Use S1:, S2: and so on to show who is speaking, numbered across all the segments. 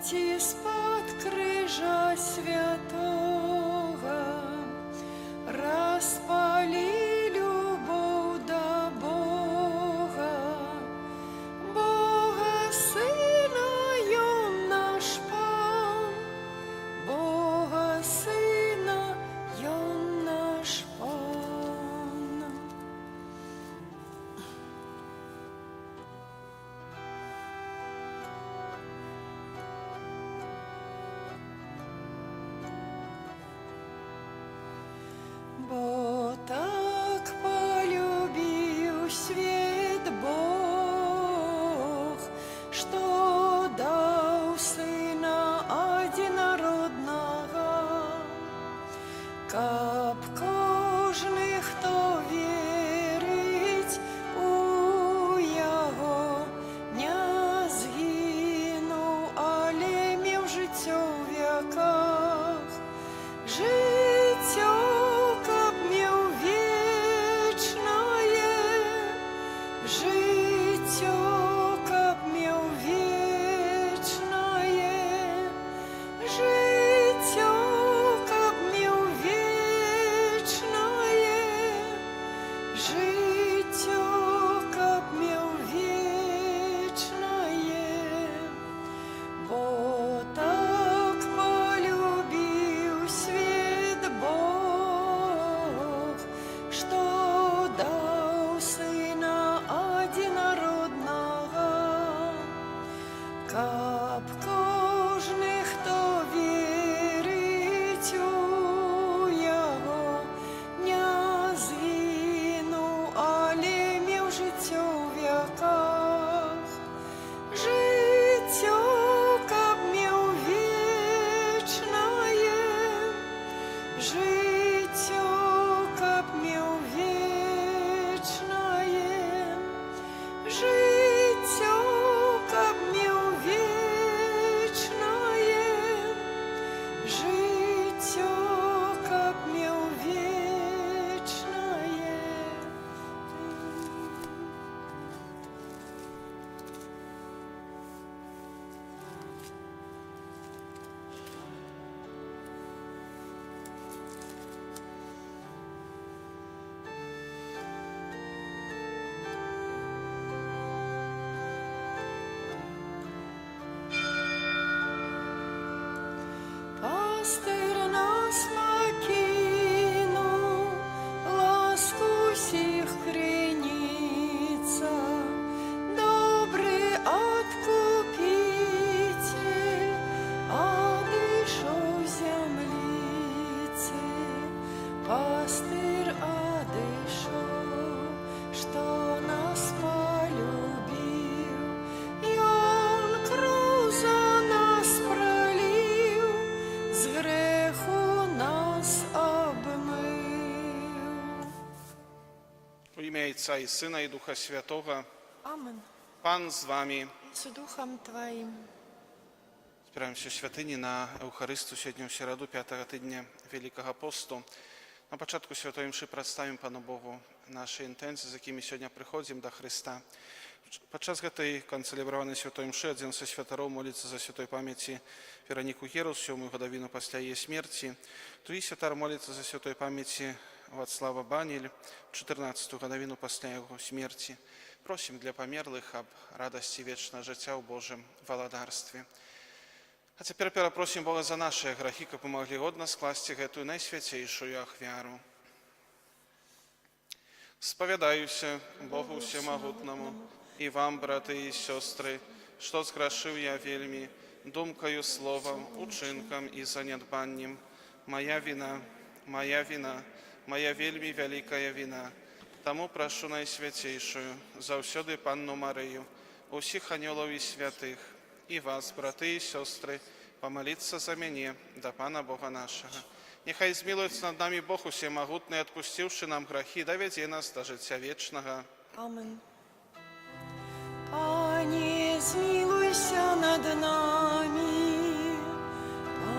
S1: Ці з-пад крыжа святога распалі любоў да Бога, Бога Сына, Ён наш Пан, Бога Сына, Ён наш Пан. Бо так полюбил свет Бог, что дал Сына одинородного, каб кожны, хто верить у Яго, не згинув, але меў жыццё ў веках. Жыццё, каб меў вечнае, жыццё, каб меў вечнае, жыццё, каб меў вечнае, жыццё, каб меў вечнае. Бо так полюбил свет Бог, что дал Сына одинородного, каб кожны, хто верить у Яго, не згинув, але меў жыццё ў веках. Жыццё, каб меў вечнае, жыццё, каб меў вечнае, жыццё, каб меў вечнае, жыццё, каб меў вечнае. Пастир нас покинул, ласку сих криница, добрый откупитель, одышал землицы. Пастир одышал, что нас полюбил, и Он кровь за нас пролил, з греху нас обмыл.
S2: У ім'я Отця і Сина, і Духа Святого.
S1: Amen.
S2: Pan z wami.
S1: З Духом Твоим.
S2: Збираємося в святині на Евхаристу сьогодні в середу, 5-го тижня Великого посту. На початку Святої Мши представимо Пану Богу наші інтенції, з якими сьогодні приходимо до Христа. Подчас гэтай канцелябраванай Святой Мши адзін са святароў моліцца за святой памяці Вераніку Герус, 7-ю гадавіну пасля яе смерці. Другі святар моліцца за святой памяці Вацлава Банель, 14-ю гадавіну пасля яго смерці. Просім для памерлых аб радасці вечнага жыцця ў Божым валадарстве. А цяпер перапросім Бога за нашыя грахі, каб памаглі годна скласці гэтую найсвяцейшую ахвяру. Спавядаюся Богу Всемагутнаму і вам, браты і сёстры, што зграшыў я вельмі думкаю, словам, учынкам і занядбаннем. Моя вина, моя вельмі вялікая вина. Таму прашу найсвяцейшую, заўсёды Панну Марыю, усіх анёлаў і святых, і вас, браты і сёстры, памаліцца за мяне да Пана Бога нашага. Нехай змілуецца над намі Бог усемагутны, адпусціўшы нам грахі, давядзе нас да жыцця вечнага.
S1: Amen. Пане, змилуйся над нами.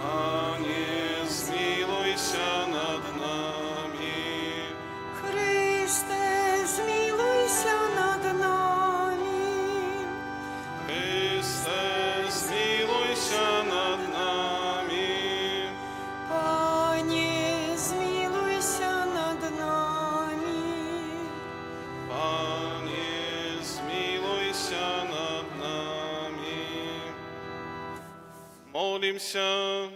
S2: Пане, змилуйся над нами.
S1: Христе, змилуйся над нами.
S2: Христе, змилуйся Помолимся.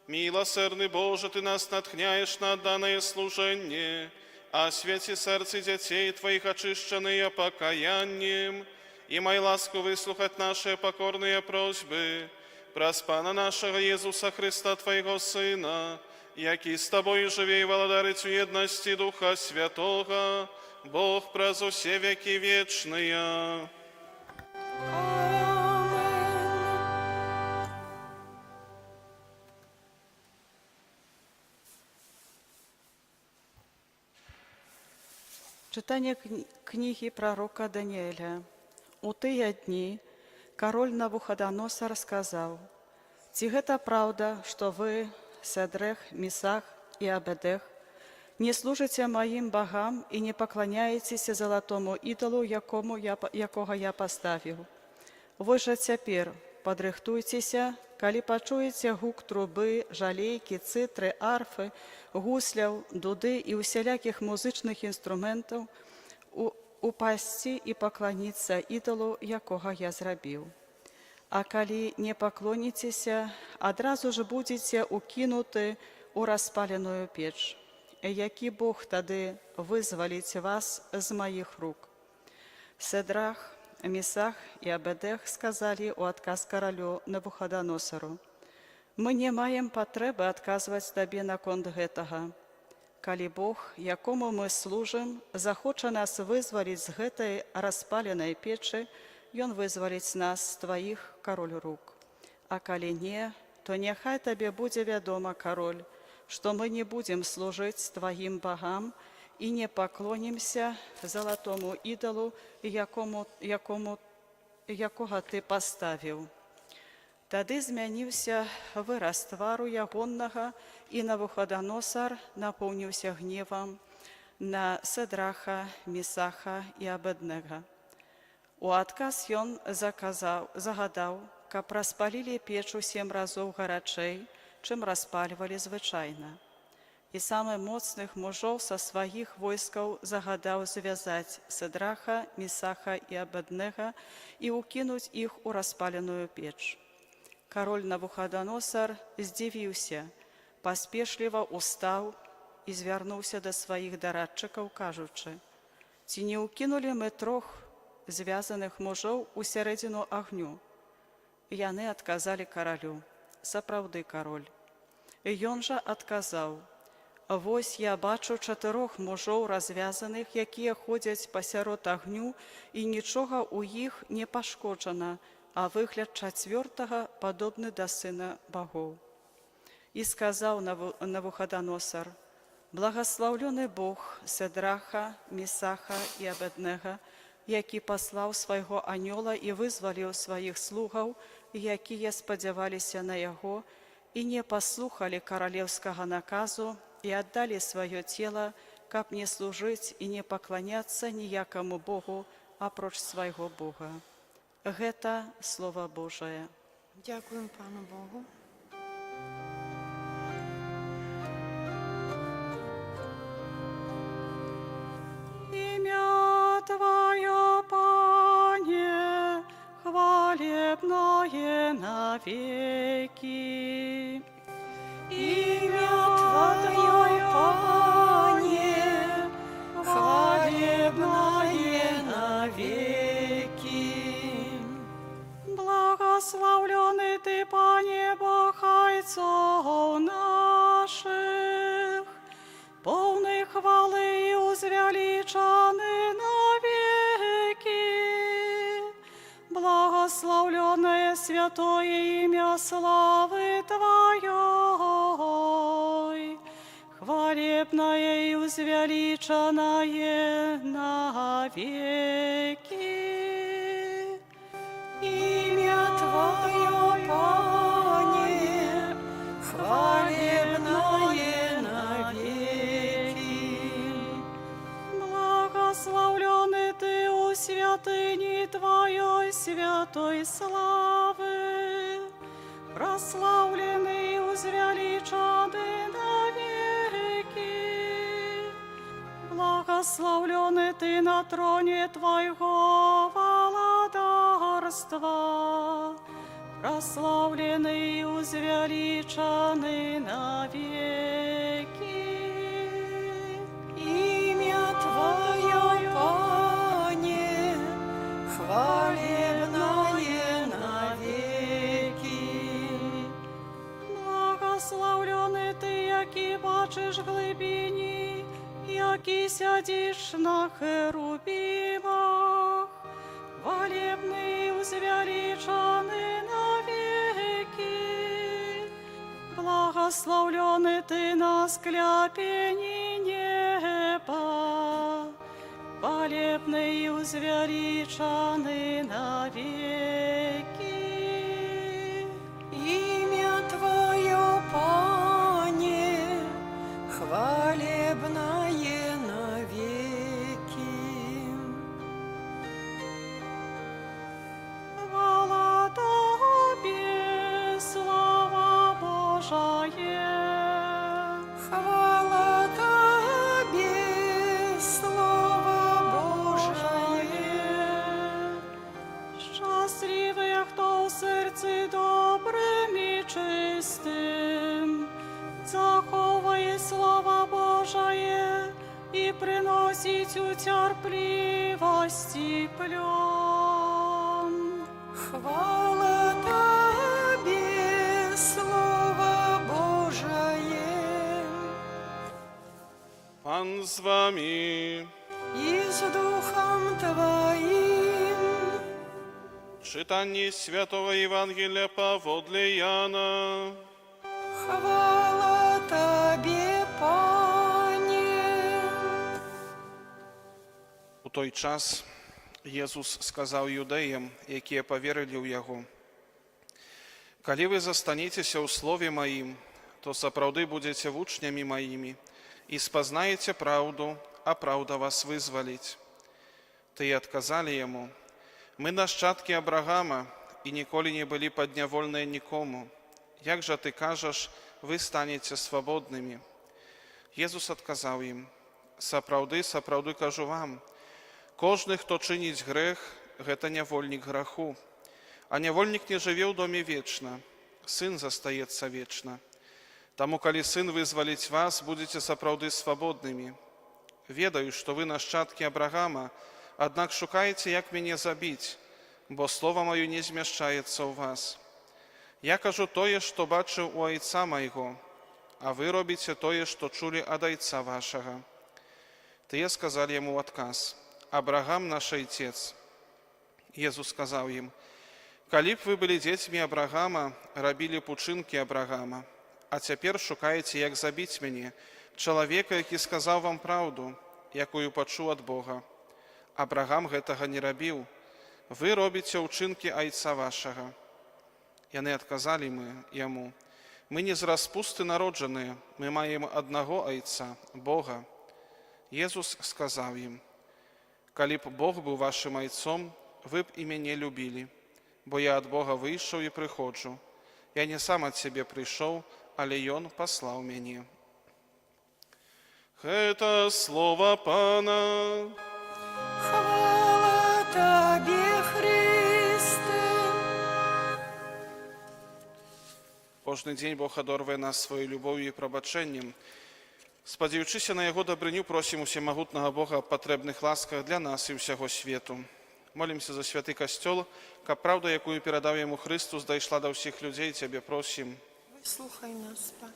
S2: Милосердный Боже, Ты нас натхняешь на данное служение, освети сердце детей Твоих, очищенные покаянием, и май ласку выслухать наши покорные просьбы, проспана нашего Иисуса Христа, Твоего Сына, який с Тобой живе и владарит в едности Духа Святого, Бог праз все веки вечные.
S1: Читання книги пророка Даниэля. У тыя дні король Навуходоносор сказаў: «Ці гэта праўда, што вы, Седрах, Месах і Абеднег, не служыце маім богам і не пакланяецеся золотому ідолу, якога я паставіў? Вы жа цяпер падрыхтуйцеся, калі пачуеце гук трубы, жалейкі, цытры, арфы, гусляў, дуды і усялякіх музычных інструментаў, упасці і пакланіцца ідолу, якога я зрабіў. А калі не паклоніцеся, адразу ж будзеце укінуты ў распаленую печ. Які Бог тады вызваліць вас з маіх рук?» Седрах, Месах і Абеднег сказалі ў адказ каралю Навуходоносору: «Мы не маем патрэбы адказваць табе наконт гэтага. Калі Бог, якому мы служым, захоча нас вызваліць з гэтай распаленай печы, Ён вызваліць нас з тваіх, кароль, рук. А калі не, то няхай табе будзе вядома, кароль, што мы не будзем служыць тваім богам і не паклонімся золотому ідолу, якога ты паставіў». Тады змяніўся выраз твару ягоннага, і Навуходоносор напоўніўся гневам на Седраха, Месаха і Абеднега. У адказ ён загадаў, каб распалілі печу 7 разоў гарачэй, чым распальвалі звычайна. І самы моцных мужоў са сваіх войскаў загадаў звязаць Седраха, Месаха і Абеднега і ўкінуць іх у распаленую печ. Кароль Навуходоносор здзівіўся, паспешліва устаў і звярнуўся да сваіх дарадчыкаў, кажучы: «Ці не ўкінулі мы 3 звязаных мужоў у сярэдзіну агню?» Яны адказалі каралю: «Сапраўды, кароль». Ён жа адказаў: «Вось я бачу 4 мужоў развязаных, якія ходзяць пасярод агню, і нічога ў іх не пашкоджана, а выгляд 4-га падобны да сына богоў». І сказаў Навуходоносор: «Благаслаўлёны Бог Седраха, Месаха і Абеднега, які паслаў свайго анёла і вызваліў сваіх слугаў, якія спадзяваліся на яго і не паслухалі каралеўскага наказу і аддалі сваё цела, каб не служыць і не пакланяцца ніякаму Богу апроч свайго Бога». Гэта Слова Божае.
S3: Дякуємо Пану Богу.
S1: Ім'я Твоє, Пане, хвалебное навеки.
S3: Ім'я Твоє, Пане, хвалебное навеки.
S1: Благословленный Ты, Пане, Бог отцов наших, полный хвалы и узвеличенный навеки. Благословленное святое имя славы Твоей, хвалебное и узвеличенное навеки.
S3: Ім'я Твоє, Пане, хвалебное навеки.
S1: Благословленный Ты у святыни Твоей святой славы, прославленный и узвеличенный навеки. Благословленный Ты на троне Твоего владарства, прославленный и возвеличенный навеки.
S3: Имя Твое, Пане, хвалебное навеки.
S1: Благословленный Ты, яки бачиш в глибині, яки сядешь на херувимах, хвалебный и возвеличенный навеки. Благословленный Ты на скляпении неба, хвалебный и возвеличенный навеки.
S3: Имя Твое, Пане, хвалебное навеки.
S1: Хвала Тебе, слава Божия.
S3: Хвала Тебе, Слово Божие.
S1: Щасливый, хто в серці добрим і чистим, заховує Слово Божие і приносить у терпливості плен.
S3: Хвала Тебе, Слово Божие.
S2: Pan z wami.
S3: И с Духом Твоим.
S2: Czytanie Świętego Ewangelia powodle Jana.
S3: Хвала Тебе, Пане.
S2: У той час Jezus сказаў юдэям, якія паверылі ў Яго: «Калі вы застанецеся ў слове Маім, то сапраўды будзеце вучнямі Маімі і спазнаеце праўду, а праўда вас вызваліць». Тыя адказалі Яму: «Мы нашчадкі Абрагама і ніколі не былі паднявольныя нікому. Як жа ты кажаш, вы станеце свабоднымі?» Jezus адказаў ім: «Сапраўды, сапраўды кажу вам, кожны, хто чыніць грэх, гэта нявольнік граху. А нявольнік не жыве ў доме вечна, сын застаецца вечна. Таму, калі сын вызваліць вас, будзеце сапраўды свабоднымі. Ведаю, што вы нашчадкі Абрагама, аднак шукаеце, як мяне забіць, бо слова маё не змяшчаецца ў вас. Я кажу тое, што бачыў у айца майго, а вы робіце тое, што чулі ад айца вашага». Тыя сказалі яму ў адказ: «Абрагам наш айцец». Jezus сказаў ім: «Калі б вы былі дзецьмі Абрагама, рабілі б учынкі Абрагама, а цяпер шукаеце, як забіць мяне, чалавека, які сказаў вам праўду, якую пачуў ад Бога. Абрагам гэтага не рабіў. Вы робіце ўчынкі айца вашага». Яны адказалі яму: «Мы не з распусты народжаныя, мы маем аднаго айца, Бога». Jezus сказаў ім: «Калі б Бог быў вашым айцом, вы б і мяне любілі, бо я ад Бога выйшаў і прыходжу. Я не сам ад сябе прыйшоў, але Ён паслаў мяне». Гэта слова Пана.
S3: Хвала Тебе, Христе.
S2: Кожны дзень Бог адорвае нас сваёй любоўю і прабачэннем. Спадзяючыся на Яго дабрыню, просім усемагутнага Бога аб патрэбных ласках для нас і ўсяго свету. Молімся за святы касцёл, каб праўда, якую перадаў яму Христус, дайшла да ўсіх людзей. Цябе просім.
S3: Выслухай нас, Пане.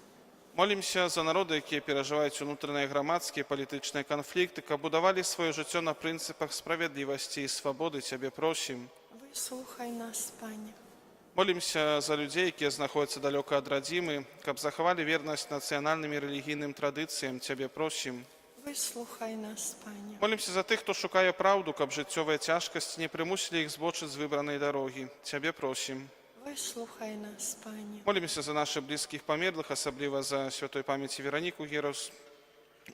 S2: Молімся за народы, якія перажываюць унутраныя грамадскія палітычныя канфлікты, каб будавалі сваё жыццё на прынцыпах справядлівасці і свабоды. Цябе просім.
S3: Выслухай нас, Пане.
S2: Молімся за людзей, якія знаходзяцца далёка ад радзімы, каб захавалі вернасць нацыянальным і рэлігійным традыцыям. Цябе просім.
S3: Выслухай нас, Пане.
S2: Молімся за тых, хто шукае праўду, каб жыццёвыя цяжкасці не прымусілі іх збочыць з выбранай дарогі. Цябе просім.
S3: Выслухай нас, Пане.
S2: Молімся за наших блізкіх памерлых, асабліва за святой памяці Вераніку Герус,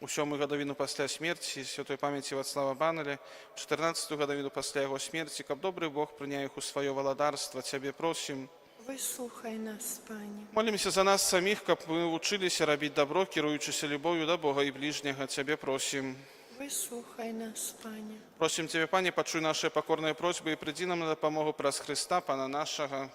S2: у 7-ю гадавіну пасля смерці, святой памяці Вацлава Баналя, 14-ю гадавіну пасля яго смерці, каб добры Бог прыняў іх у сваё валадарства. Цябе просім.
S3: Выслухай нас, Пане.
S2: Молімся за нас саміх, каб мы вучыліся рабіць дабро, кіруючыся любоўю да Бога і бліжняга. Цябе просім.
S3: Выслухай нас, Пане.
S2: Просім Цябе, Пане, пачуй нашыя пакорныя просьбы і прыйдзі нам на дапамогу праз Хрыста, Пана нашага.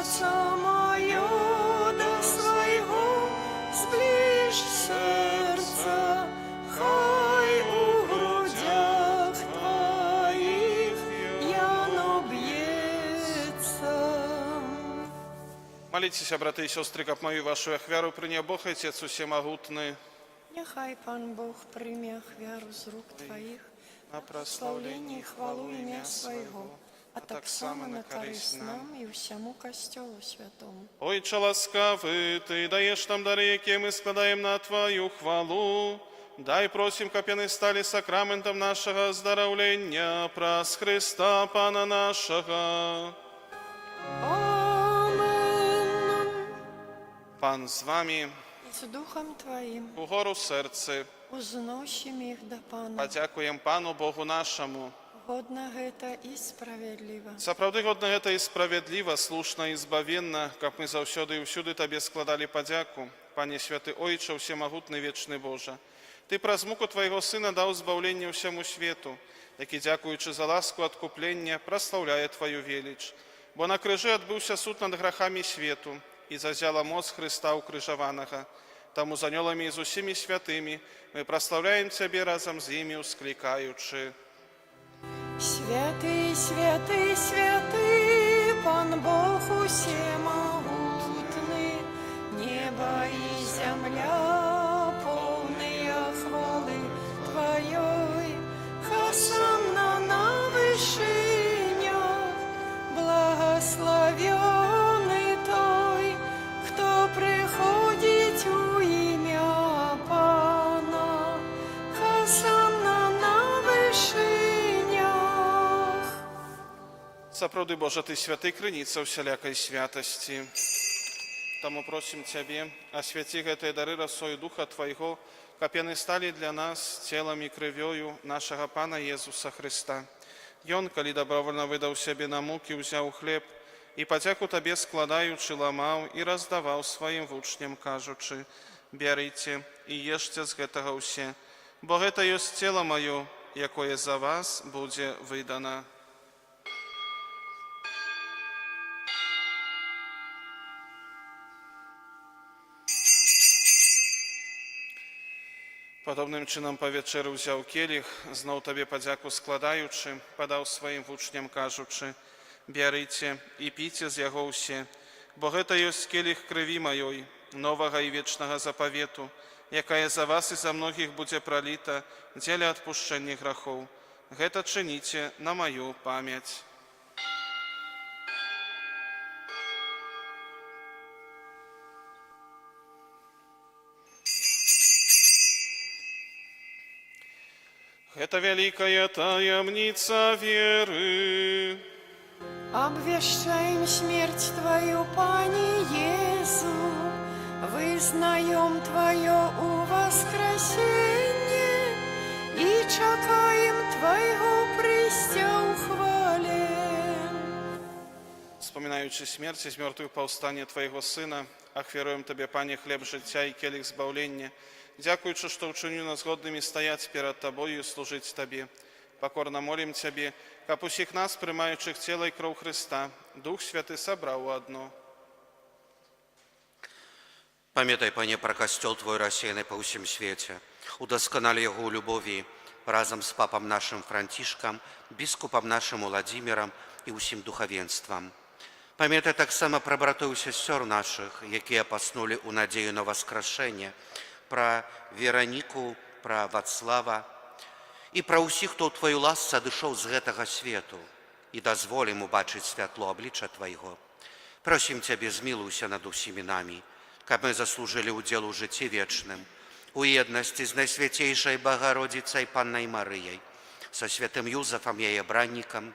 S3: сердце мое до своего, сближь сердце, хай у грудях твоих яно бьется.
S2: Молитесь, браты и сестры, как мою вашу ахвяру приня Бог, Отец Всемогутный,
S3: Нехай Пан Бог прийме ахвяру з рук твоїх,
S2: на
S3: славление и хвалу ім'я Своего, а так само на користь нам и всему Костелу Святому.
S2: Ойче ласкавый, Ты даешь нам дары, які мы складаем на Твою хвалу. Дай, просим, каб яны стали сакраментом нашего оздоровления, праз Христа Пана нашего.
S3: Амен.
S2: Пан з вами,
S3: З Духом Твоїм
S2: угору серце,
S3: узносим їх до Пана.
S2: подякуем Пану Богу нашему.
S3: Годно гэта і справедливо.
S2: Сапраўды годна гэта і справядліва, слушна і збавенна, каб мы заўсёды і ўсюды Табе складалі падзяку. Пане святы Ойче, всемагутны вечны Божа, Ты праз муку Твайго Сына даў збаўленне ўсяму свету, які, дзякуючы за ласку адкуплення, праслаўляе Тваю веліч. Бо на крыжы адбыўся суд над грахамі свету і зазяла моц Хрыста укрыжаванага. Таму з анёламі і з усімі святымі мы праслаўляем Цябе разам з імі, усклікаючы.
S3: Святый, святый, святый, Пан Бог усемогутный, небо и земля полные хвалы Твоей. Хосанна на вышинях, благословенный Той, кто приходит у имя Пана. Хосанна на вышинях.
S2: Сапраўды, Божа, Ты святы, крыніца ўсялякай святасці. Таму просім Цябе, асвяці гэтыя дары расою Духа Твайго, каб яны сталі для нас целам і крывёю нашага Пана Езуса Хрыста. Ён, калі добровольна выдаў сябе на мукі, узяў хлеб і падзяку Табе складаючы ламаў і раздаваў сваім вучням, кажучы: «Бярыце і ешце з гэтага ўсе, бо гэта ёсць цела маё, якое за вас будзе выдана». Падобным чынам па вячэры ўзяў келіх, зноў Табе падзяку складаючы, падаў сваім вучням, кажучы: «Бярыце і піце з яго ўсе, бо гэта ёсць келіх крыві маёй, новага і вечнага запавету, якая за вас і за многіх будзе праліта дзеля адпушчэння грахоў. Гэта чыніце на маю памяць». Это великая таямница веры.
S3: Обвещаем смерть Твою, Пане Иису, вызнаем Твое воскресение и чекаем Твоего престя у хвале.
S2: Вспоминаючи смерть и мертвых повстание Твоего Сына, ахвяруем Тебе, Пане, хлеб життя и келих збавлення, дякуючи, что учинил нас годными стоять перед Тобою и служить Тебе. Покорно молим Тебе, каб усіх нас, приймаючих тіло і кров Христа, Дух Святий собрав у одно.
S4: Памятай, Пане, про костел Твой рассеянный по всем свете. Удосконали его у любови разом с папом нашим Франтишком, біскупом нашим Владимиром и усім духовенством. Памятай так само про братов и сестер наших, якія поснули у надею на воскрешение, про Веронику, про Вацлава и про усіх, хто ў Твою ласку адышоў з гэтага свету, и дозволим убачить святло обличчя Твоего. Просим Тебе, змилуйся над усімі нами, каб мы заслужили удел у житті вечным, у едности с Найсвятейшей Богородицей Панной Марией, со святым Юзефом яе бранником,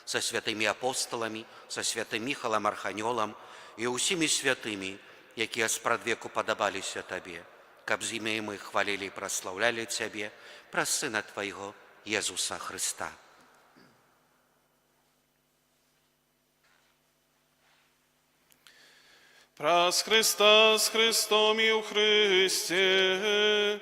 S4: со святыми апостолами, со святым Михалом Арханёлом и усімі святыми, якія спрадвеку падабаліся Табе, каб з імі мы хвалили и прославляли Тебе, праз Сына Твоего, Иисуса Христа.
S2: Праз Христа с Христом и у Христе,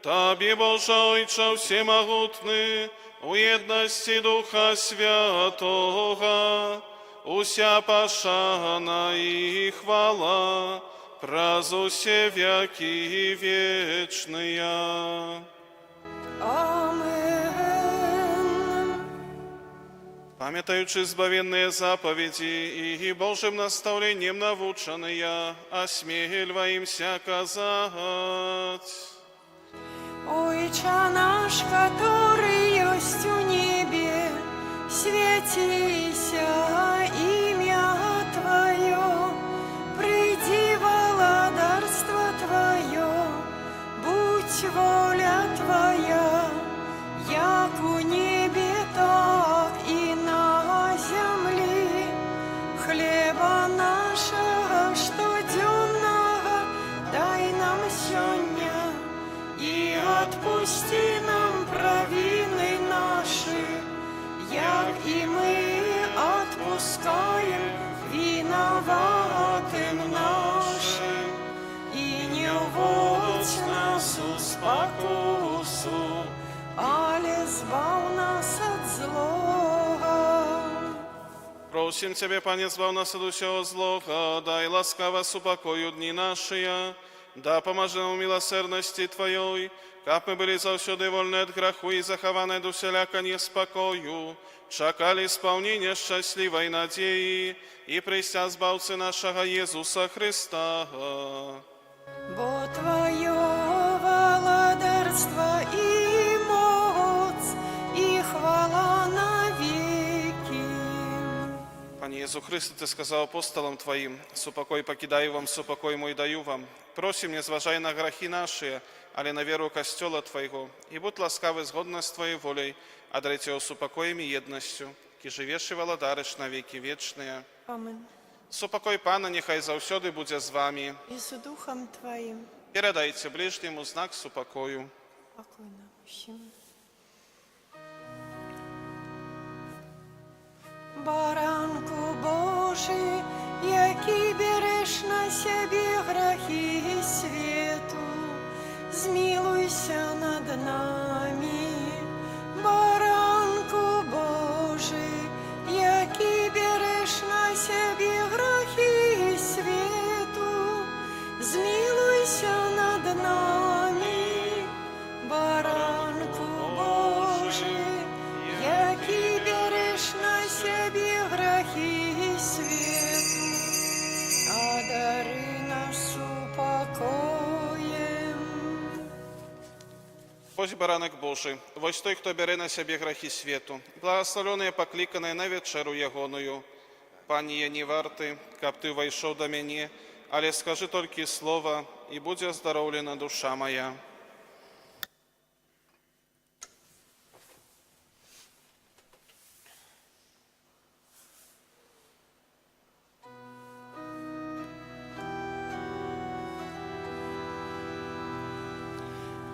S2: Табе, Боже Ойче всемогутный, у едности Духа Святого, уся пашана и хвала, праз усе веки вечные.
S3: Амен.
S2: Памятаючи збавенные заповеди и Божьим наставлением навученные, осмеливаемся казать.
S3: Ойче наш, который есть у небе, святися имя Твое, приди владарство Твое, будь воля Твоя, як у небе, так и на земле. Хлеба нашего штоденного дай нам сегодня, и отпусти нам провины наши, як и мы отпускаем виноватым нашим. И не вводь нас в спокусу, але збав нас от злого.
S2: Просим Тебя, Пане, збав нас от усього злого, дай ласкаво супокою дни наши, да поможи нам в милосердности Твоей, как мы были завсёды вольны от греху и захованы до вселяко неспокою, чакали исполнения счастливой надеи и прися збавцы нашего Иисуса Христа.
S3: Бо Твое владарство и моц, и хвала навеки.
S2: Пане Иисус Христе, Ты сказал апостолам Твоим, «Супокой покидаю вам, супокой мой даю вам». Просим, не зважай на грехи наши, але на веру Костела Твоего, и будь ласкавы згодно с Твоей волей, одари Тебя супокоем и едностью, ки живешь и владариш на веки вечные.
S3: Амен.
S2: Супокой Пана нехай завсёды буде з вами.
S3: И с Духом Твоим.
S2: Передайте ближнему знак супокою.
S3: Спокойно, мужчина. Баранку Божий, який береш на себе грехи свету, змилуйся над нами. Баранку Божий, який береш на себе грехи свету, змилуйся над нами. Баранку Божий, який береш на себе грехи свету, одари нас упокоем.
S2: Ось баранок Божий, ось той, хто бере на себе грехи світу, благословений покликаний на вечеру ягоною. Пані, я не вартий, каб ти войшов до мене, але скажи тільки слово, і буде оздоровлена душа моя.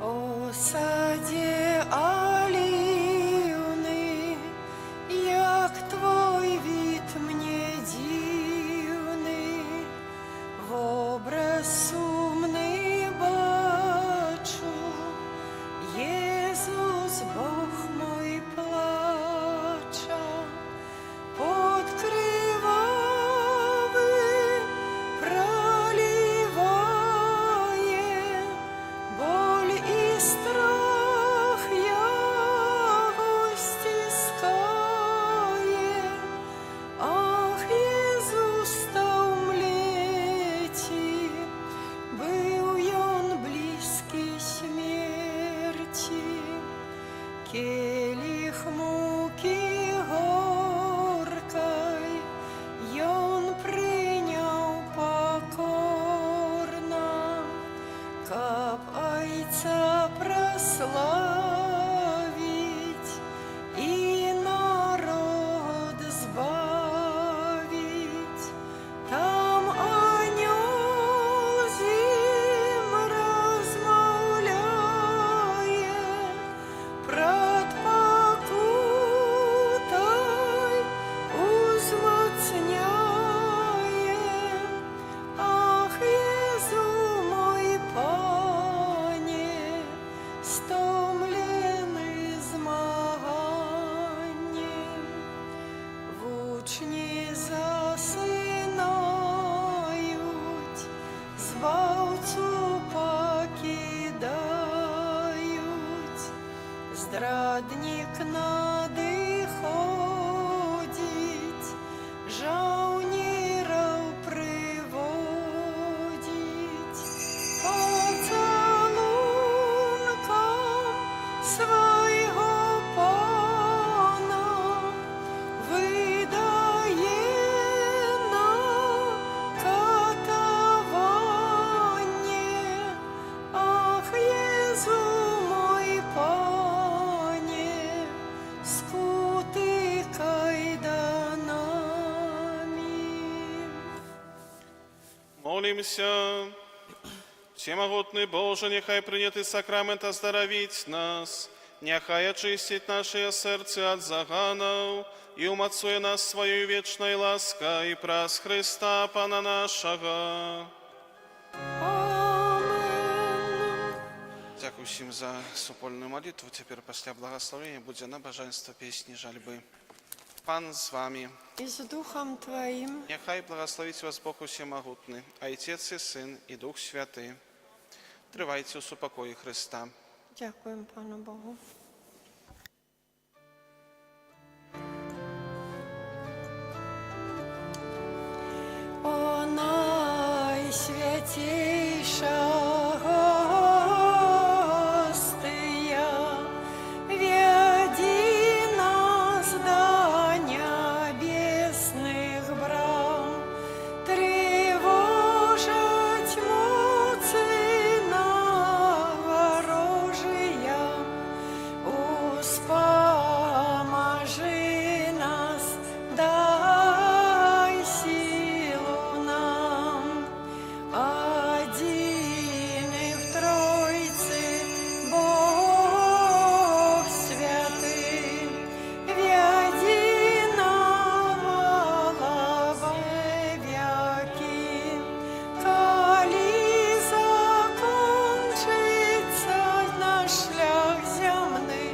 S3: О саде оливный, як твой вид мне дивный, в образ сумный бачу, Иисус Бог мой плача, под кривавый проливая боль и страх. ладнік надыходзіць, жаўнераў прыводзіць, пацалункам свайго пана выдае на катаванне. Ах, Езу мой пане, скуты кайданамі.
S2: Молимся. Всемогутный Боже, нехай прийнятий сакрамент оздоровить нас, нехай очистить наше серце от заганов и умацує нас своєю вічною ласкою праз Христа Пана нашого.
S3: Амен.
S2: Дякую всім за супольную молитву. Теперь после благословения будет набоженство песни жальбы. Пан з вами.
S3: І з Духом Твоїм.
S2: Нехай благословить вас Бог Усемогутний, Отец и Сын и Дух Святый. Тривайте у супокої Христа.
S3: Дякуємо Пану Богу. О найсвятейша гостия, веди нас до небесных брам, тревожа тьму ворожия, успоможи нас, дай силу нам. Один в Тройце Бог святый, веди нас во веки. Коли закончится наш шлях земный,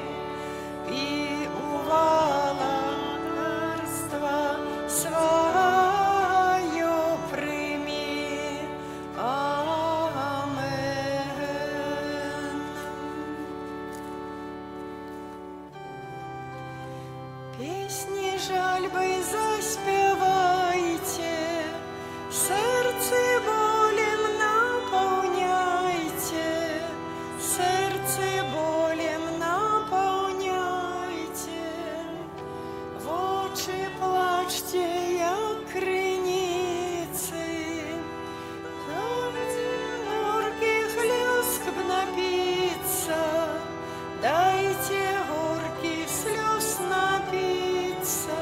S3: и увала царства свое прими. Амен. Песни жальбы заспевайте, сердце болем наполняйте, сердце болем наполняйте. В очи плачьте, як криницы, горьких ласк б напиться, дайте горьких слез напиться.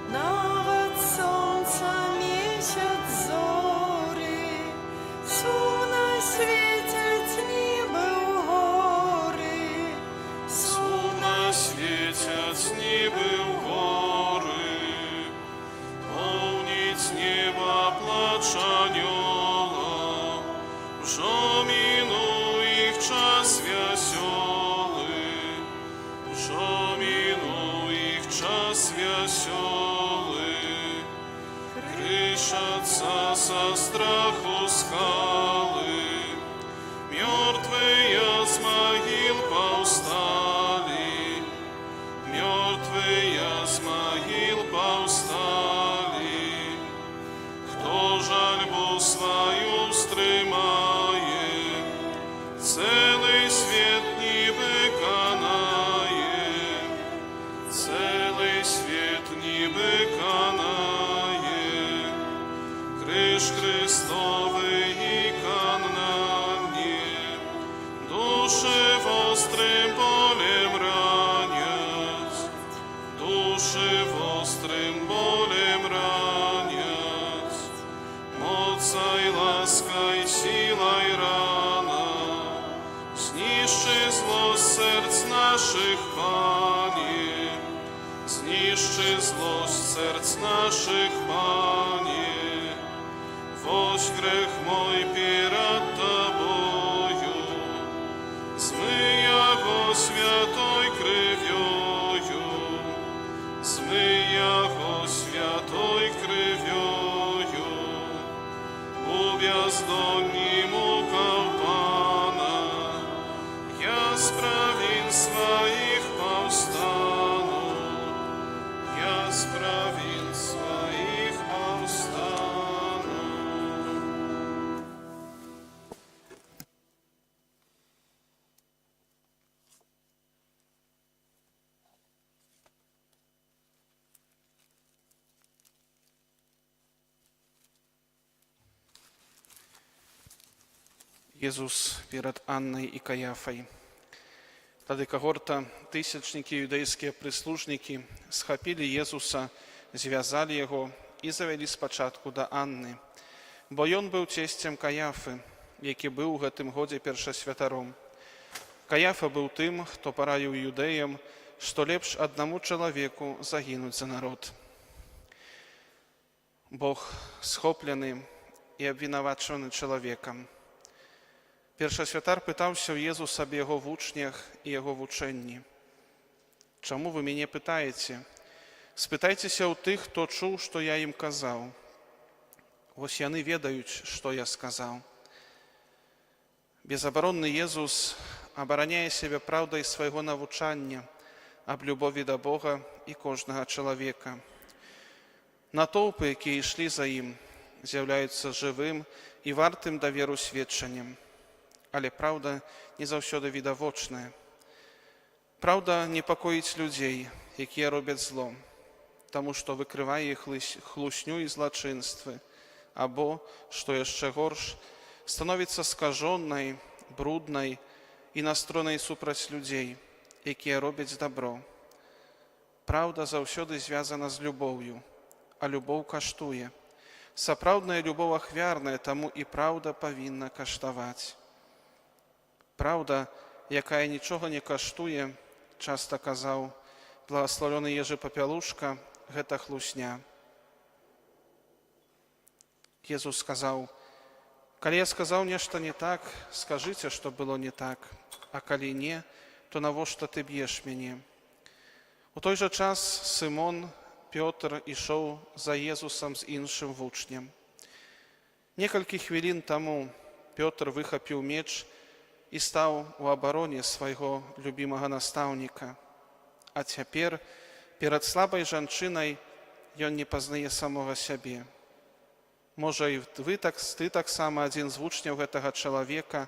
S3: Навод солнца, месяц, зоры, сумно светят небо у горы,
S2: Сумно светят с небы в горы, полнить небо плач анёла, вже минув час веселый, вже минув час веселый, крышатся со страху скалы, мертвые с могил повстали, мертвые с могил повстали. Кто жальбу свою стримає, целый свет ніби канає, целый свет ніби канає, криш Христовий ікон на мне, души вострым болем ранять, души вострым болем ранять, моцай лаской силой рана, знищи злость сердц наших, Пане, знищи злость сердц наших, Пане. Вось грех мой перед Тобою, змый его святой кров'ю, змый его святой кров'ю, у бездонні мукав Пана, я справін своїх Jezus перед Анной и Каяфой. Тады когорта тысячники юдэйскія прыслужнікі схапілі Езуса, звязалі яго і завялі спачатку да Анны, бо ён быў цесцем Каяфы, які быў у гэтым годзе першасвятаром. Каяфа быў тым, хто параіў юдэям, што лепш аднаму чалавеку загінуць за народ. Бог схоплены і абвінавачаны чалавекам. Першасвятар пытаўся ў Езуса аб яго вучнях і яго вучэнні. Чаму вы мяне пытаеце? Спытайцеся ў тых, хто чуў, што я ім казаў. Вось яны ведаюць, што я сказаў. Безабаронны Езус абараняе сябе праўдай свайго навучання аб любові да Бога і кожнага чалавека. Натоўпы, якія ішлі за ім, з'яўляюцца жывым і вартым даверу сведчаннем. Але праўда не заўсёды відавочная. Праўда непакоіць людзей, якія робяць зло, таму што выкрывае іх хлусню і злачынствы, або, што яшчэ горш, становіцца скажонай, бруднай і настроенай супраць людзей, якія робяць дабро. Праўда заўсёды звязана з любоўю, а любоў каштуе. Сапраўдная любоў ахвярная, таму і праўда павінна каштаваць. Праўда, якая нічога не каштуе, часта казаў благасловёны Ежы Папялушка, гэта хлусня. Езус сказаў: калі я сказаў нешта не так, скажыце, што было не так, а калі не, то навошта ты б'еш мяне? У той жа час Сымон Пётр ішоў за Езусам з іншым вучнем. Некалькі хвілін таму Пётр выхапіў меч і стаў у абароне свайго любімага настаўніка. А цяпер, перад слабай жанчынай, ён не пазнае самога сябе. Можа, і ты таксама адзін з вучняў гэтага чалавека?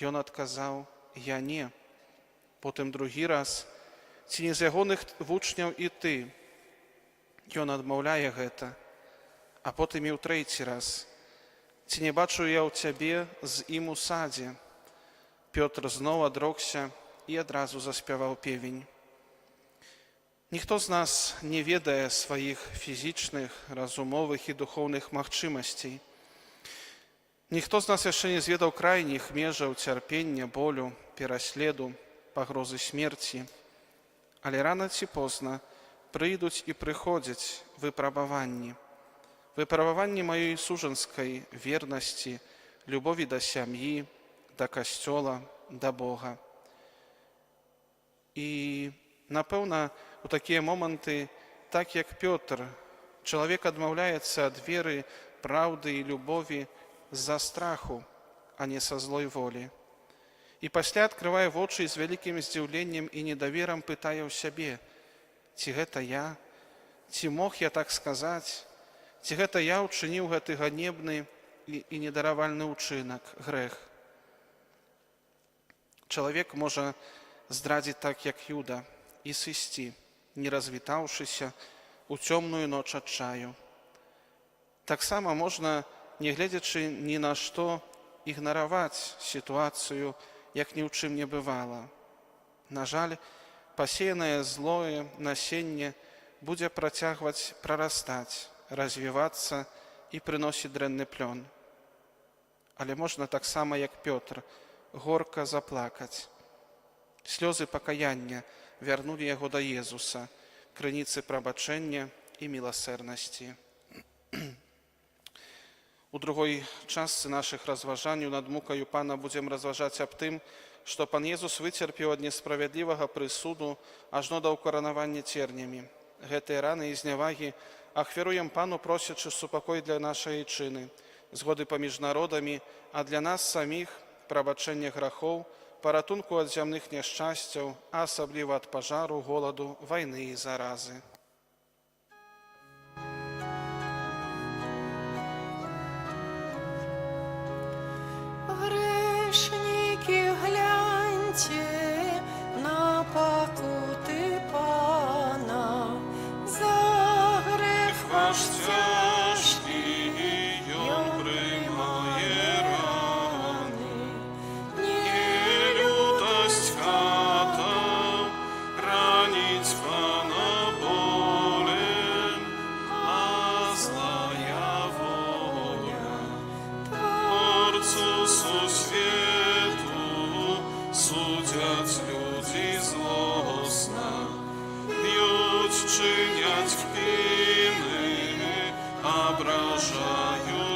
S2: Ён адказаў: я не. Потым другі раз: ці не з ягоных вучняў і ты? Ён адмаўляе гэта. А потым і ў трэці раз: ці не бачу я ў цябе з ім у садзе? Пётр зноў адрокся і адразу заспяваў певень. Ніхто з нас не ведае сваіх фізічных, разумовых і духоўных магчымасцей. Ніхто з нас яшчэ не зведаў крайніх межаў цярпення, болю, пераследу, пагрозы смерці. Але рана ці позна прыйдуць і прыходзяць выпрабаванні. Выпрабаванні маёй сужанскай вернасці, любові да сям'і, да касцёла, да Бога. І, напэўна, у такія моманты, так як Пётр, чалавек адмаўляецца ад веры, праўды і любові з-за страху, а не са злой волі. І пасля адкрывае вочы з вялікім здзіўленнем і недаверам пытае ў сябе: ці гэта я? Ці мог я так сказаць? Ці гэта я ўчыніў гэты ганебны і недаравальны ўчынак, грэх? Чалавек можа здрадзіць так, як Юда, і сысці, не развітаўшыся, у цёмную ноч адчаю. Таксама можна, не гледзячы ні на што, ігнараваць сітуацыю, як ні ў чым не бывала. На жаль, пасеянае злое насенне будзе працягваць прарастаць, развівацца і прыносіць дрэнны плён. Але можна таксама, як Пётр, горка заплакаць. Слёзы пакаяння вярнулі яго да Езуса, крыніцы прабачэння і міласэрнасці. У другой частцы нашых разважанняў над мукаю Пана будзем разважаць аб тым, што Пан Езус выцерпеў ад несправядлівага прысуду ажно да ўкаранавання цернямі. Гэтыя раны і знявагі ахвяруем Пану, просячы супакой для нашай айчыны, згоды паміж народамі, а для нас саміх прабачэння грахоў, паратунку ад зямных няшчасцяў, а асабліва ад пажару, голаду, вайны і заразы.
S3: Грешники, гляньте на покуты Пана, за грех ваш тяжкий, ён приймає рани.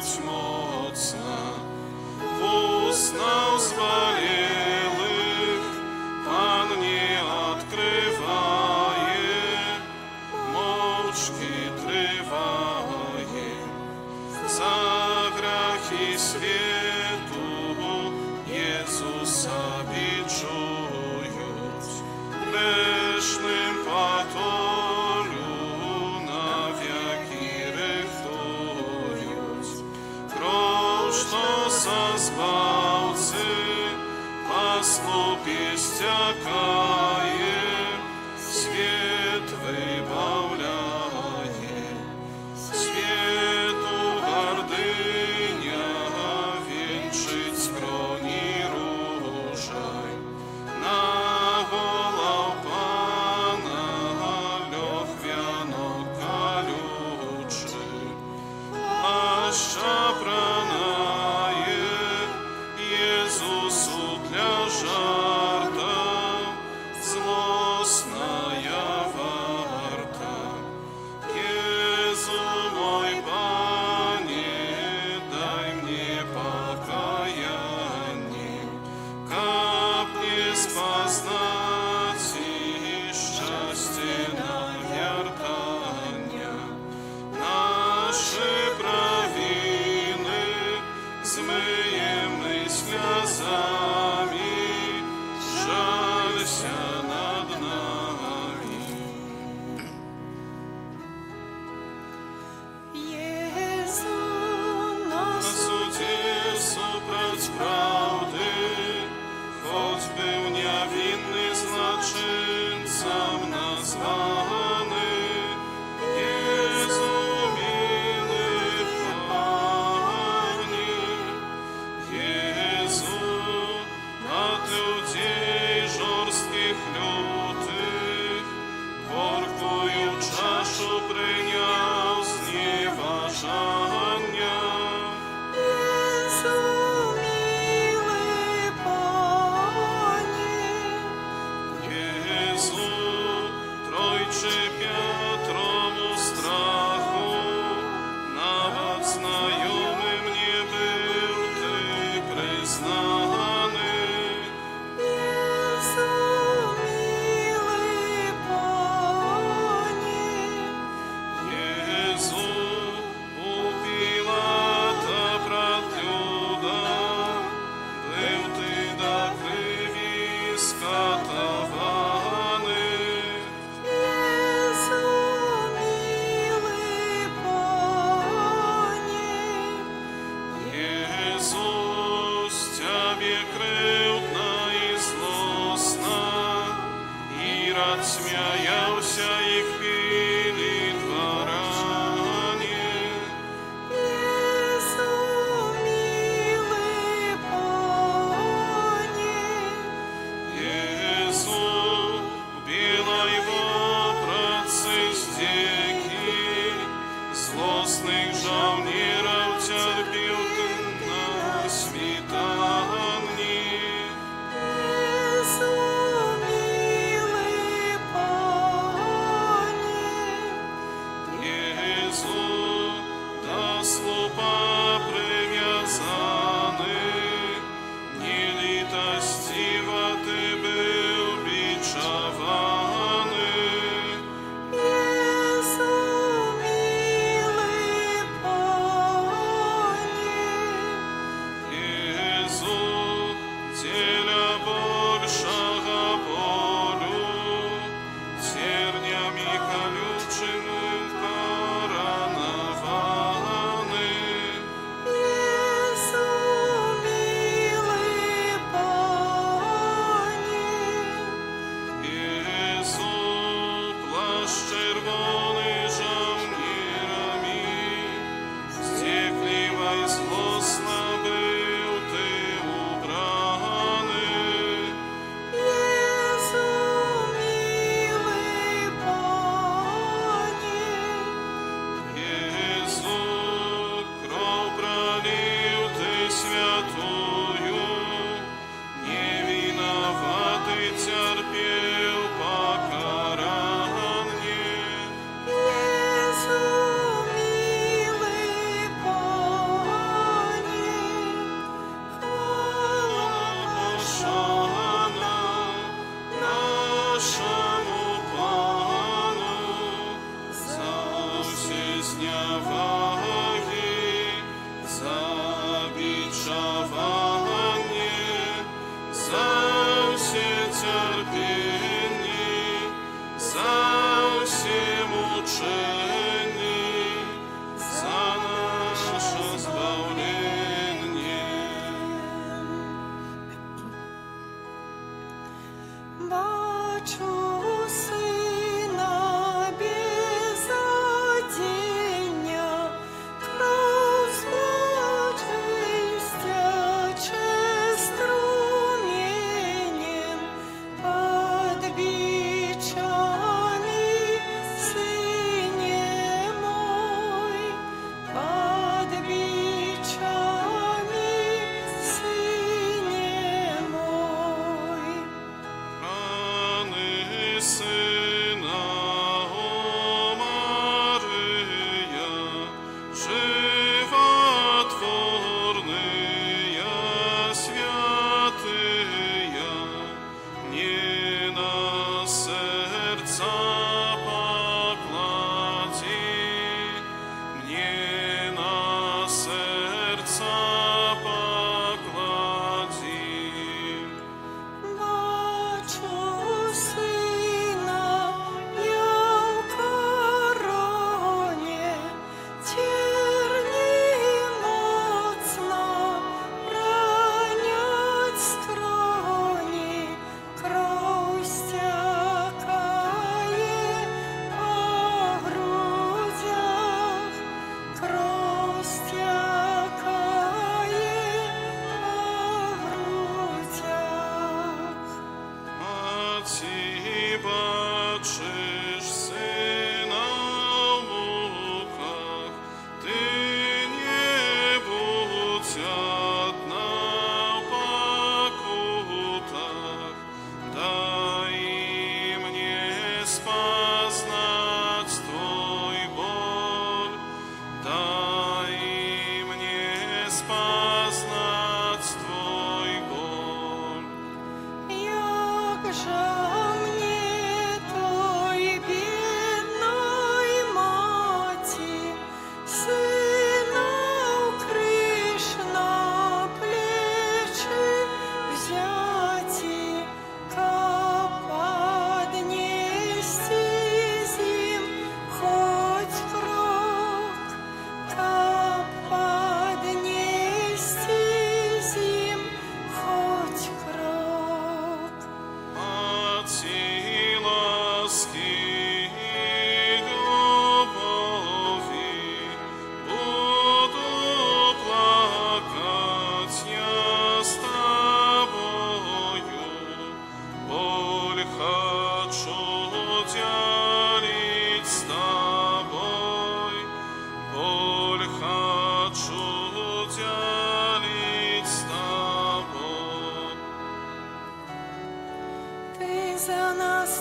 S5: будь моцна, узнал зболелых, Пан не открывает, мовчки триває, за грехи світу Єсуса відчують, грешним потолю навіки рихтують. Кров, що со збавці по слупі стякає, світ вибавляє, світу гординя вінчить скроні ружай, на голов Пана лег вянок колючий, плаща пронає Єсусу для жарта, злостная варта. Езу мой Пане, дай мне покаяние, капни спознать и счастье навертания. Наши провины змыем мы слезами, жалься над нами.
S3: Jezu,
S5: На
S3: nas
S5: суде супроть правды, хоть был невинный злочинцем названы, Езу, милый Пани, Езу, от людей жорстких лютых, горькую чашу принял зневажання.
S3: Jezu, miły Panie,
S5: Jezu, Trojczy Piotromu strachu, nawet znajomym nie był Ty przyznany.
S3: Jezu, miły Panie,
S5: Jezu, u Pilata pratlюда, był Ty do krwi skatowany.
S3: Jezu, miły Panie,
S5: Jezus, Ciebie kryłdna i zlosna, i rad śmiejałся i chwili dworanie.
S3: Jezu, miły Panie,
S5: Jezu, білай вопроцы здеки, злостных żołnierów терпел Ты на світанні.
S3: Jezu, miły Panie,
S5: Jezu, до слупа привязаны, нелитостиво Ты был бичеваны.
S3: Jezu, miły Panie,
S5: Jezu, деля большого болю, тернями колючими коронованы.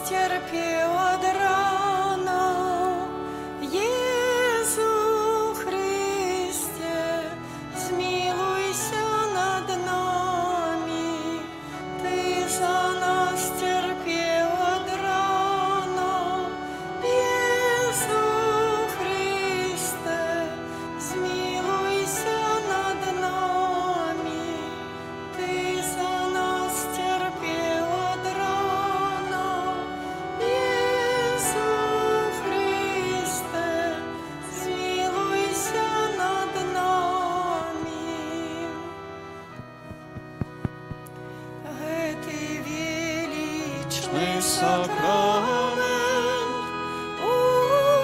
S3: стерпел от рана. Иисус Христе, смилуйся над нами. Ты за нас терпел от рана. Иисус Христе, смилуйся над нами. Ты за нас терпел от рана. Иисус Христе, смилуйся над нами. Этой величный сакрамент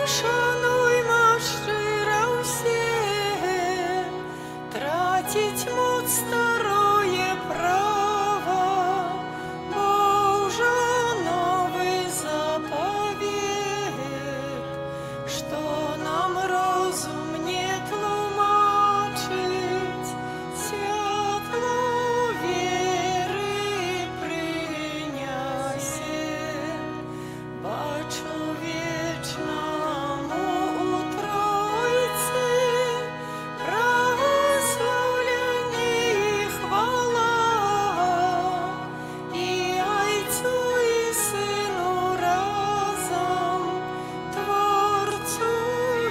S3: ушануймо щиро все, тратить муд старое право, бо уже новый заповед, что нам розум не тлумачить, святло веры принясе. Бачу вечному у Тройці прославление и хвала, и Отцу и Сыну разом, Творцу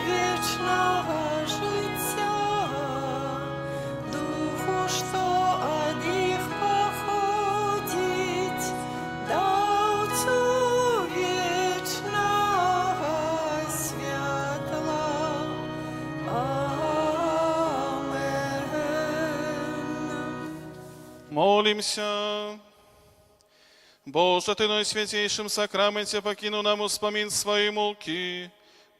S3: вечного життя, Духу, что от них походить, Давцу вечного святла. Амен.
S5: Молимся. Боже, Ты на святейшем сакраменте покинул нам успомин своей муки.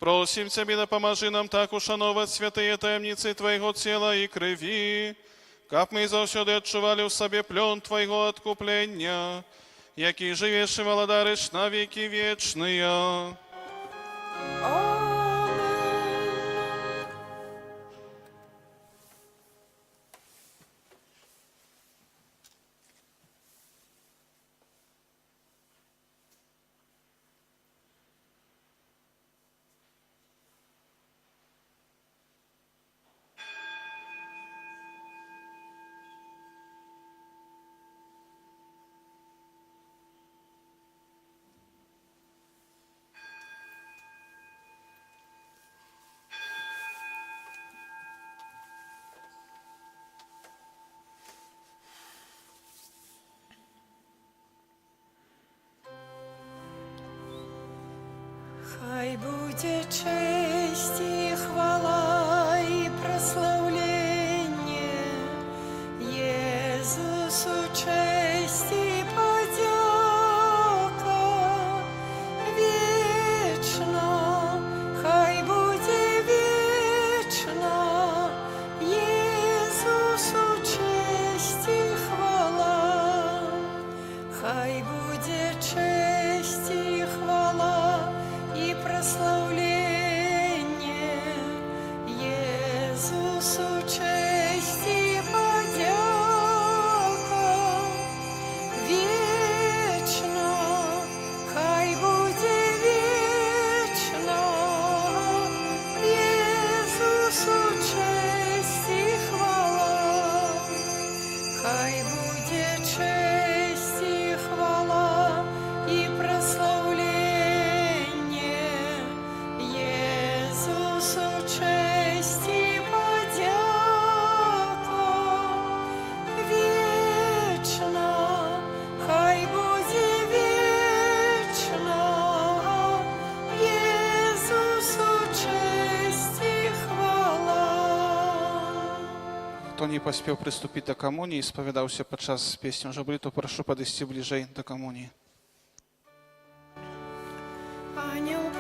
S5: Просим Тебя, да поможи нам так ушановать святые таемницы Твоего тела и крови, как мы завсёды отчували в себе плен Твоего откупления, який живешь и владаришь на веки вечные.
S3: Амен. Хай будет честь и хвала и прославление Иисусу, честь и подяка вечно. Хай будет вечно Иисусу честь и хвала. Хай будет честь и хвала и прославление Иисусу, честь и подяка вечно. Хай будет вечно Иисусу честь и хвала. Хай будет честь и хвала и прославление Иисусу, честь и подяка вечно. Хай будет вечно Иисусу честь и хвала.
S2: Хто не паспеў прыступіць да камуніі і спавядаўся падчас песні жаблі, то прашу падысці бліжэй да камуніі.
S3: Ангел